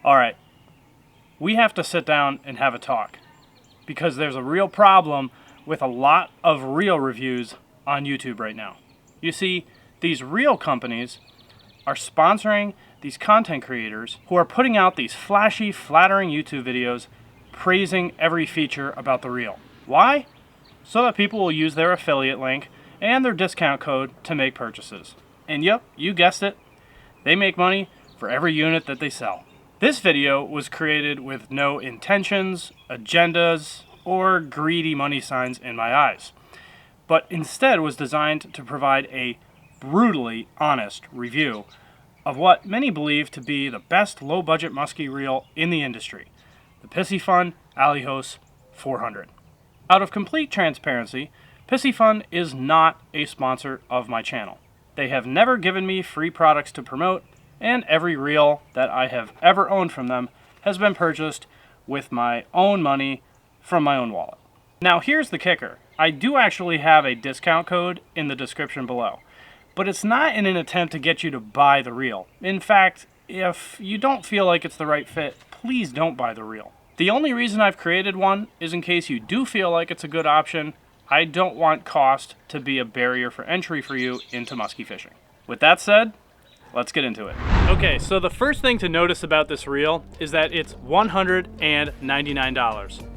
All right, we have to sit down and have a talk because there's a real problem with a lot of reel reviews on YouTube right now. You see, these reel companies are sponsoring these content creators who are putting out these flashy, flattering YouTube videos praising every feature about the reel. Why? So that people will use their affiliate link and their discount code to make purchases. And yep, you guessed it, they make money for every unit that they sell. This video was created with no intentions, agendas, or greedy money signs in my eyes, but instead was designed to provide a brutally honest review of what many believe to be the best low-budget musky reel in the industry, the Piscifun Alijoz 400. Out of complete transparency, Piscifun is not a sponsor of my channel. They have never given me free products to promote, and every reel that I have ever owned from them has been purchased with my own money from my own wallet. Now here's the kicker. I do actually have a discount code in the description below, but it's not in an attempt to get you to buy the reel. In fact, if you don't feel like it's the right fit, please don't buy the reel. The only reason I've created one is in case you do feel like it's a good option. I don't want cost to be a barrier for entry for you into musky fishing. With that said, let's get into it. Okay, so the first thing to notice about this reel is that it's $199.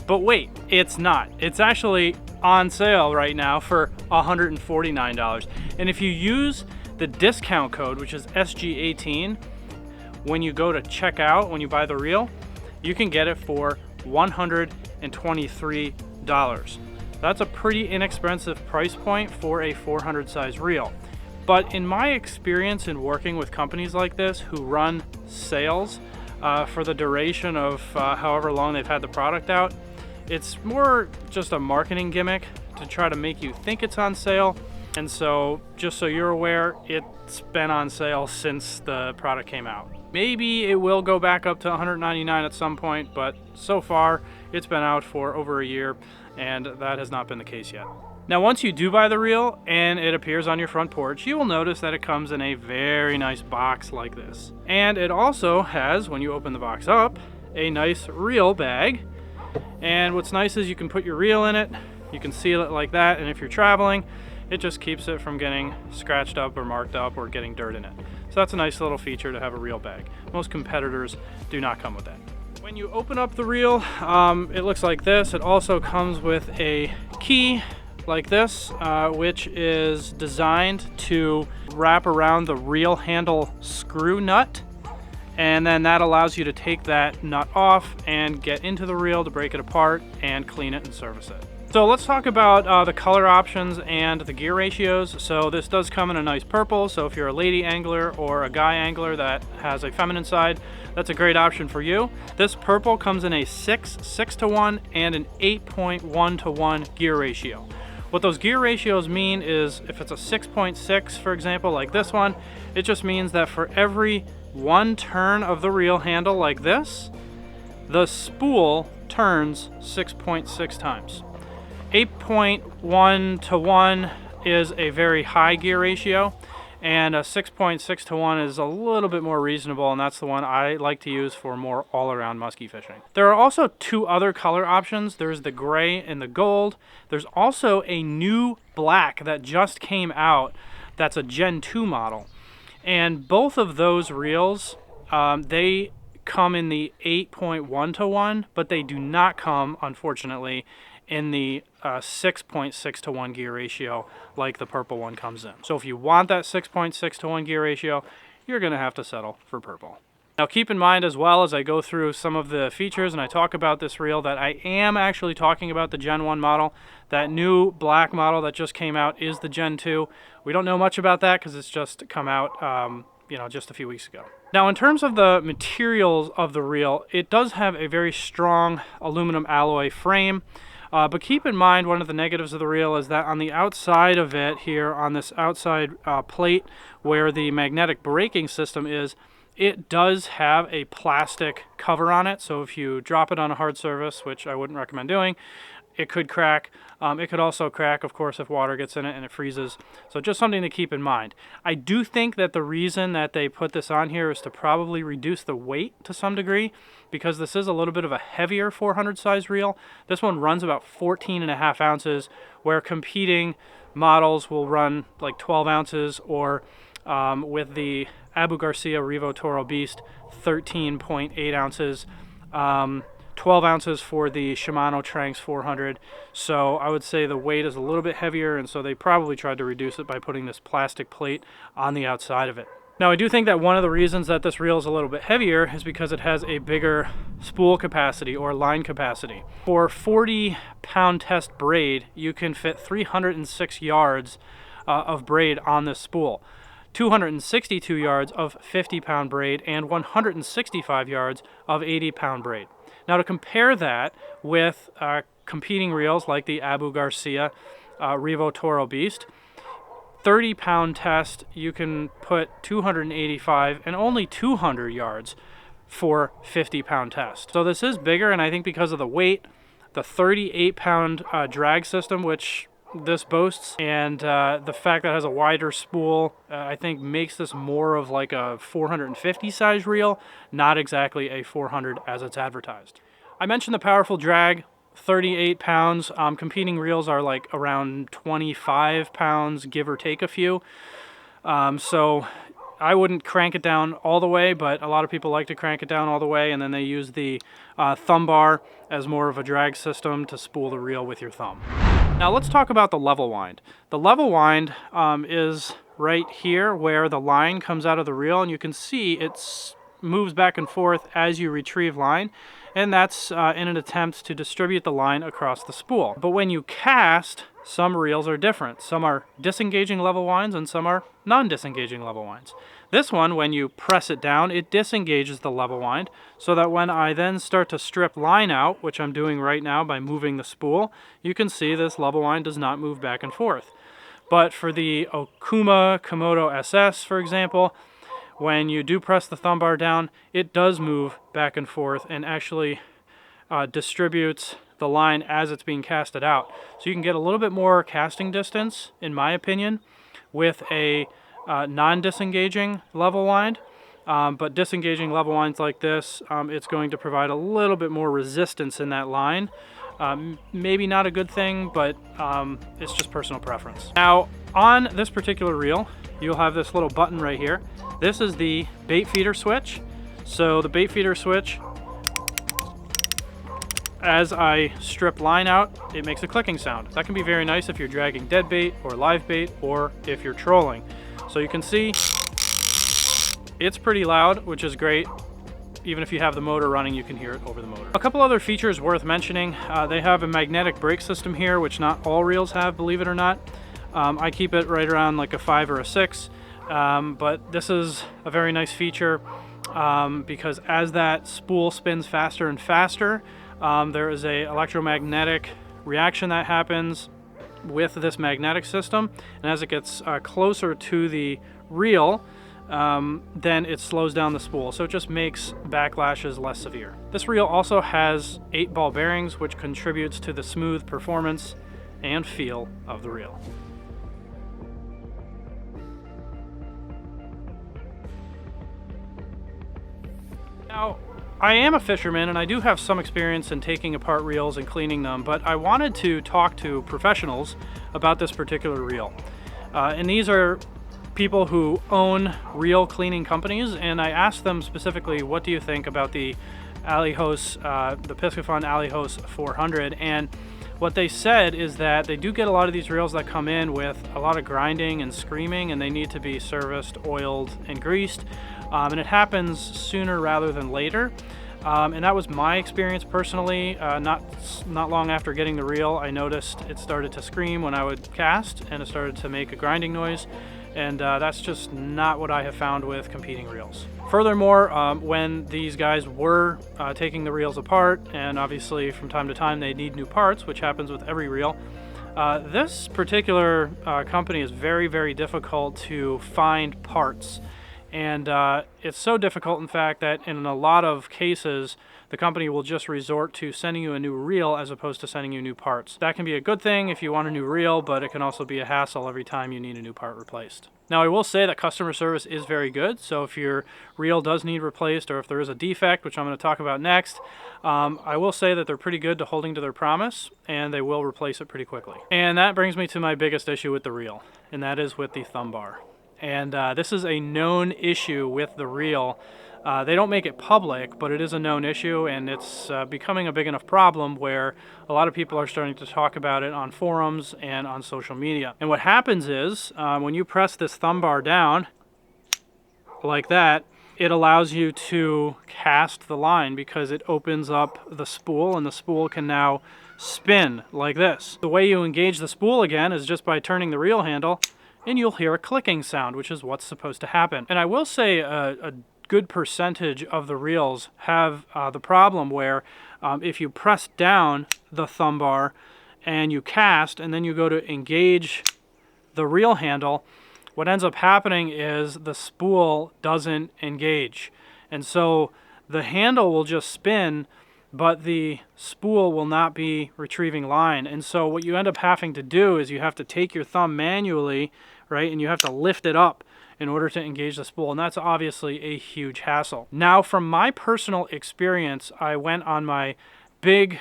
But wait, it's not. It's actually on sale right now for $149. And if you use the discount code, which is SG18, when you go to checkout, when you buy the reel, you can get it for $123. That's a pretty inexpensive price point for a 400 size reel. But in my experience in working with companies like this who run sales for the duration of however long they've had the product out, it's more just a marketing gimmick to try to make you think it's on sale. And so, just so you're aware, it's been on sale since the product came out. Maybe it will go back up to $199 at some point, but so far it's been out for over a year, and that has not been the case yet. Now, once you do buy the reel and it appears on your front porch, you will notice that it comes in a very nice box like this. And it also has, when you open the box up, a nice reel bag. And what's nice is you can put your reel in it, you can seal it like that, and if you're traveling, it just keeps it from getting scratched up or marked up or getting dirt in it. So that's a nice little feature to have a reel bag. Most competitors do not come with that. When you open up the reel, it looks like this. It also comes with a key like this, which is designed to wrap around the reel handle screw nut, and then that allows you to take that nut off and get into the reel to break it apart and clean it and service it. So let's talk about the color options and the gear ratios. So this does come in a nice purple, so if you're a lady angler or a guy angler that has a feminine side, that's a great option for you. This purple comes in a 6:1, and an 8.1:1 gear ratio. What those gear ratios mean is if it's a 6.6, for example, like this one, it just means that for every one turn of the reel handle like this, the spool turns 6.6 times. 8.1:1 is a very high gear ratio, and a 6.6:1 is a little bit more reasonable, and that's the one I like to use for more all-around musky fishing. There are also two other color options. There's the gray and the gold. There's also a new black that just came out that's a Gen 2 model. And both of those reels, they come in the 8.1:1, but they do not come, unfortunately, in the 6.6:1 gear ratio like the purple one comes in. So if you want that 6.6:1 gear ratio, you're going to have to settle for purple. Now keep in mind as well as I go through some of the features and I talk about this reel that I am actually talking about the Gen 1 model. That new black model that just came out is the Gen 2. We don't know much about that because it's just come out just a few weeks ago. Now in terms of the materials of the reel, it does have a very strong aluminum alloy frame. But keep in mind, one of the negatives of the reel is that on the outside of it here, on this outside plate where the magnetic braking system is, it does have a plastic cover on it. So if you drop it on a hard surface, which I wouldn't recommend doing, it could crack. It could also crack, of course, if water gets in it and it freezes. So just something to keep in mind. I do think that the reason that they put this on here is to probably reduce the weight to some degree, because this is a little bit of a heavier 400 size reel. This one runs about 14.5 ounces, where competing models will run like 12 ounces, or with the Abu Garcia Revo Toro Beast, 13.8 ounces. 12 ounces for the Shimano Tranx 400. So I would say the weight is a little bit heavier, and so they probably tried to reduce it by putting this plastic plate on the outside of it. Now, I do think that one of the reasons that this reel is a little bit heavier is because it has a bigger spool capacity or line capacity. For 40-pound test braid, you can fit 306 yards of braid on this spool, 262 yards of 50-pound braid, and 165 yards of 80-pound braid. Now, to compare that with competing reels like the Abu Garcia Revo Toro Beast, 30-pound test, you can put 285 and only 200 yards for 50-pound test. So this is bigger, and I think because of the weight, the 38-pound drag system, which this boasts, and the fact that it has a wider spool, I think makes this more of like a 450 size reel, not exactly a 400 as it's advertised. I mentioned the powerful drag, 38 pounds. Competing reels are like around 25 pounds, give or take a few. So I wouldn't crank it down all the way, but a lot of people like to crank it down all the way, and then they use the thumb bar as more of a drag system to spool the reel with your thumb. Now let's talk about the level wind. The level wind is right here where the line comes out of the reel, and you can see it moves back and forth as you retrieve line, and that's in an attempt to distribute the line across the spool. But when you cast, some reels are different. Some are disengaging level winds and some are non-disengaging level winds. This one, when you press it down, it disengages the level wind, so that when I then start to strip line out, which I'm doing right now by moving the spool, you can see this level wind does not move back and forth. But for the Okuma Komodo SS, for example, when you do press the thumb bar down, it does move back and forth and actually distributes the line as it's being casted out. So you can get a little bit more casting distance, in my opinion, with a non-disengaging level wind. But disengaging level winds like this, it's going to provide a little bit more resistance in that line. Maybe not a good thing, but it's just personal preference. Now, on this particular reel, you'll have this little button right here. This is the bait feeder switch. So the bait feeder switch, as I strip line out, it makes a clicking sound. That can be very nice if you're dragging dead bait or live bait, or if you're trolling. So you can see it's pretty loud, which is great. Even if you have the motor running, you can hear it over the motor. A couple other features worth mentioning. They have a magnetic brake system here, which not all reels have, believe it or not. I keep it right around like a 5 or a 6, but this is a very nice feature because as that spool spins faster and faster, there is a electromagnetic reaction that happens with this magnetic system, and as it gets closer to the reel, then it slows down the spool, so it just makes backlashes less severe. This reel also has 8-ball bearings, which contributes to the smooth performance and feel of the reel. Now, I am a fisherman and I do have some experience in taking apart reels and cleaning them, but I wanted to talk to professionals about this particular reel. And these are people who own reel cleaning companies, and I asked them specifically, what do you think about the Alijoz, the Piscifun Alijoz 400? And what they said is that they do get a lot of these reels that come in with a lot of grinding and screaming, and they need to be serviced, oiled, and greased. And it happens sooner rather than later. And that was my experience personally. Not long after getting the reel, I noticed it started to scream when I would cast, and it started to make a grinding noise. And that's just not what I have found with competing reels. Furthermore, when these guys were taking the reels apart, and obviously from time to time they need new parts, which happens with every reel, this particular company is very, very difficult to find parts. And it's so difficult, in fact, that in a lot of cases, the company will just resort to sending you a new reel as opposed to sending you new parts. That can be a good thing if you want a new reel, but it can also be a hassle every time you need a new part replaced. Now, I will say that customer service is very good, so if your reel does need replaced or if there is a defect, which I'm going to talk about next, I will say that they're pretty good to holding to their promise, and they will replace it pretty quickly. And that brings me to my biggest issue with the reel, and that is with the thumb bar. And this is a known issue with the reel. They don't make it public, but it is a known issue, and it's becoming a big enough problem where a lot of people are starting to talk about it on forums and on social media. And what happens is when you press this thumb bar down like that, it allows you to cast the line because it opens up the spool, and the spool can now spin like this. The way you engage the spool again is just by turning the reel handle, and you'll hear a clicking sound, which is what's supposed to happen. And I will say a good percentage of the reels have the problem where if you press down the thumb bar and you cast and then you go to engage the reel handle, what ends up happening is the spool doesn't engage. And so the handle will just spin, but the spool will not be retrieving line. And so what you end up having to do is you have to take your thumb manually, right, and you have to lift it up in order to engage the spool, and that's obviously a huge hassle. Now, from my personal experience, I went on my big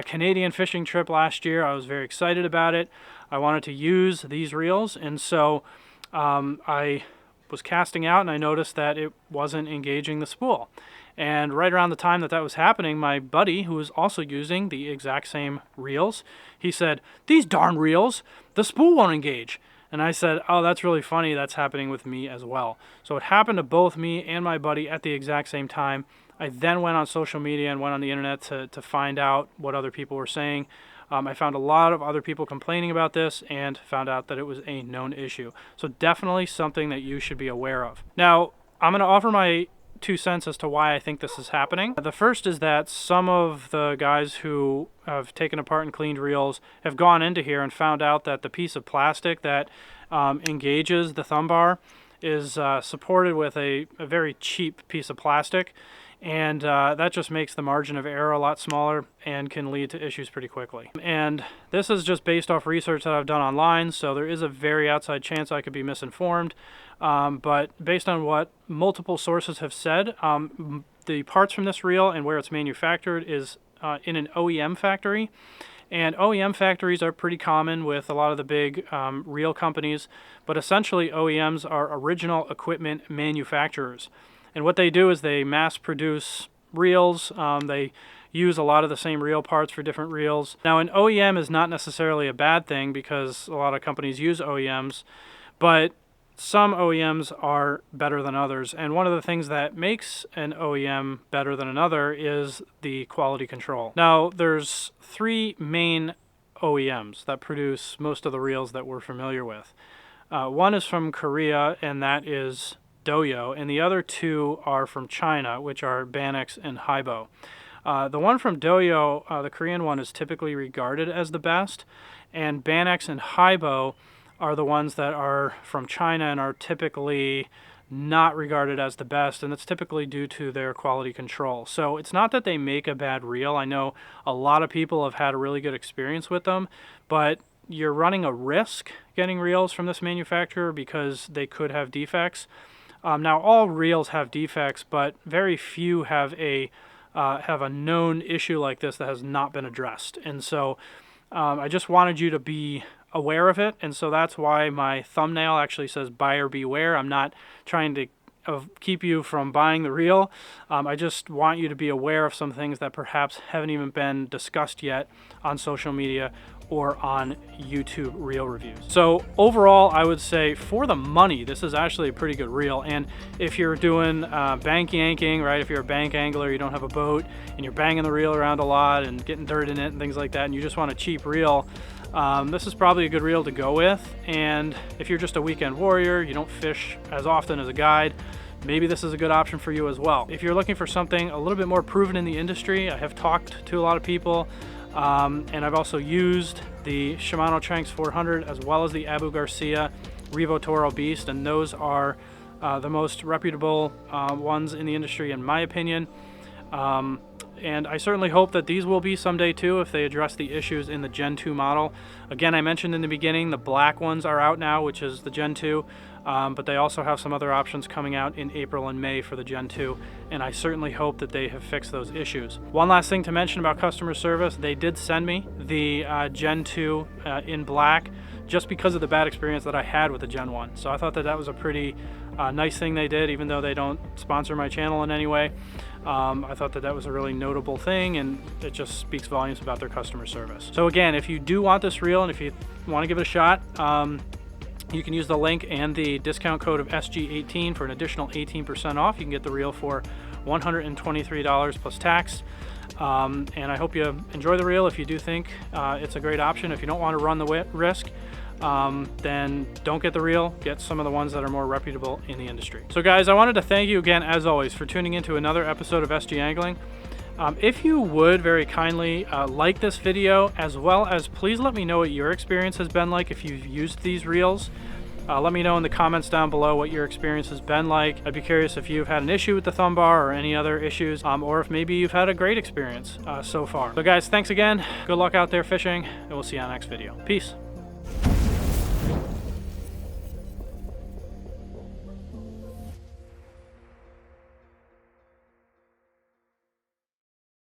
Canadian fishing trip last year. I was very excited about it. I wanted to use these reels, and so I was casting out and I noticed that it wasn't engaging the spool. And right around the time that that was happening, my buddy, who was also using the exact same reels, he said, "These darn reels, the spool won't engage." And I said, "Oh, that's really funny. That's happening with me as well." So it happened to both me and my buddy at the exact same time. I then went on social media and went on the internet to find out what other people were saying. I found a lot of other people complaining about this and found out that it was a known issue. So definitely something that you should be aware of. Now, I'm going to offer my 2 cents as to why I think this is happening. The first is that some of the guys who have taken apart and cleaned reels have gone into here and found out that the piece of plastic that engages the thumb bar is supported with a very cheap piece of plastic, and that just makes the margin of error a lot smaller and can lead to issues pretty quickly. And this is just based off research that I've done online, so there is a very outside chance I could be misinformed. But based on what multiple sources have said, the parts from this reel and where it's manufactured is in an OEM factory. And OEM factories are pretty common with a lot of the big reel companies, but essentially OEMs are original equipment manufacturers. And what they do is they mass produce reels. They use a lot of the same reel parts for different reels. Now, an OEM is not necessarily a bad thing because a lot of companies use OEMs, but some OEMs are better than others. And one of the things that makes an OEM better than another is the quality control. Now, there's 3 main OEMs that produce most of the reels that we're familiar with. One is from Korea, and that is Doyo, and the other 2 are from China, which are Banix and Haibo. The one from Doyo, the Korean one, is typically regarded as the best, and Banix and Haibo are the ones that are from China and are typically not regarded as the best, and it's typically due to their quality control. So it's not that they make a bad reel. I know a lot of people have had a really good experience with them, but you're running a risk getting reels from this manufacturer because they could have defects. Now, all reels have defects, but very few have a known issue like this that has not been addressed. And so I just wanted you to be aware of it, and so that's why my thumbnail actually says buyer beware. I'm not trying to keep you from buying the reel. I just want you to be aware of some things that perhaps haven't even been discussed yet on social media or on YouTube reel reviews. So overall, I would say for the money, this is actually a pretty good reel. And if you're doing bank yanking, right, if you're a bank angler, you don't have a boat, and you're banging the reel around a lot and getting dirt in it and things like that, and you just want a cheap reel, this is probably a good reel to go with. And if you're just a weekend warrior, you don't fish as often as a guide, maybe this is a good option for you as well. If you're looking for something a little bit more proven in the industry, I have talked to a lot of people, and I've also used the Shimano Tranx 400 as well as the Abu Garcia Revo Toro Beast, and those are the most reputable ones in the industry, in my opinion. And I certainly hope that these will be someday too, if they address the issues in the Gen 2 model. Again, I mentioned in the beginning, the black ones are out now, which is the Gen 2, but they also have some other options coming out in April and May for the Gen 2, and I certainly hope that they have fixed those issues. One last thing to mention about customer service, they did send me the Gen 2 in black, just because of the bad experience that I had with the Gen 1. So I thought that that was a pretty nice thing they did, even though they don't sponsor my channel in any way. I thought that that was a really notable thing, and it just speaks volumes about their customer service. So again, if you do want this reel and if you want to give it a shot, you can use the link and the discount code of SG18 for an additional 18% off. You can get the reel for $123 plus tax. And I hope you enjoy the reel. If you do think it's a great option, if you don't want to run the risk, then don't get the reel, get some of the ones that are more reputable in the industry. So guys, I wanted to thank you again, as always, for tuning into another episode of SG Angling. If you would very kindly like this video, as well as please let me know what your experience has been like if you've used these reels. Let me know in the comments down below what your experience has been like. I'd be curious if you've had an issue with the thumb bar or any other issues, or if maybe you've had a great experience so far. So guys, thanks again. Good luck out there fishing, and we'll see you on the next video. Peace.